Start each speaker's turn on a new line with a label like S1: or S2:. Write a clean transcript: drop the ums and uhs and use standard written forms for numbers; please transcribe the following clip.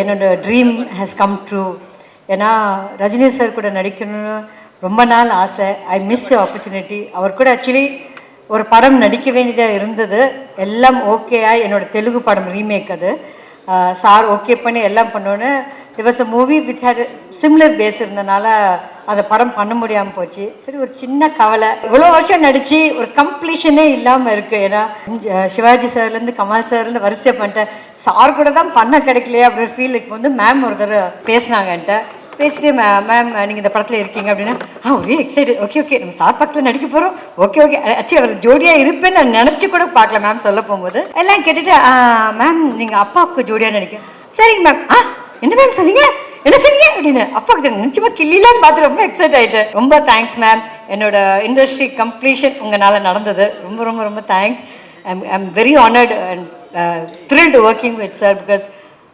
S1: என்னோட dream has come true. ஏன்னா Rajini sir கூட நடிக்கணும்னு ரொம்ப நாள் ஆசை. I miss the opportunity. அவர் கூட ஆக்சுவலி ஒரு படம் நடிக்க வேண்டியதாக இருந்தது. எல்லாம் ஓகேயா என்னோட தெலுங்கு படம் ரீமேக் அது சார் ஓகே பண்ணி எல்லாம் பண்ணோன்னு the was a movie which had similar base இருந்தனால அந்த படம் பண்ண முடியாமல் போச்சு. சரி, ஒரு சின்ன கவலை. இவ்வளோ வருஷம் நடித்து ஒரு கம்ப்ளீஷனே இல்லாமல் இருக்குது. ஏன்னா சிவாஜி சார்லேருந்து கமல் சார்லேருந்து வரிசை பண்ணிட்டேன். சார் கூட தான் பண்ண கிடைக்கலையே அப்படின்ற ஃபீலுக்கு வந்து மேம் ஒரு தடவை பேசினாங்கன்ட்ட. பேசிட்டு மேம் நீங்கள் இந்த படத்தில் இருக்கீங்க அப்படின்னா ஒரே எக்ஸைட்டட். ஓகே ஓகே நம்ம சார் பக்கத்தில் நடிக்க போகிறோம். ஓகே ஓகே ஆக்சுவலி அவர் ஜோடியாக இருப்பேன்னு நான் நினச்சி கூட பார்க்கல மேம் சொல்ல போகும்போது. எல்லாம் கேட்டுட்டு மேம் நீங்கள் அப்பாவுக்கு ஜோடியாக நடிக்க. சரிங்க மேம். என்ன மேம் சொன்னீங்க, என்ன சொன்னீங்க அப்படின்னு அப்பாவுக்கு நிச்சயமாக கிள்ளிலான்னு பார்த்து ரொம்ப எக்ஸைட் ஆகிட்டேன். ரொம்ப தேங்க்ஸ் மேம். என்னோட இண்டஸ்ட்ரி கம்ப்ளீஷன் உங்களால் நடந்தது. ரொம்ப ரொம்ப ரொம்ப thanks. I'm very honoured and thrilled working with sir because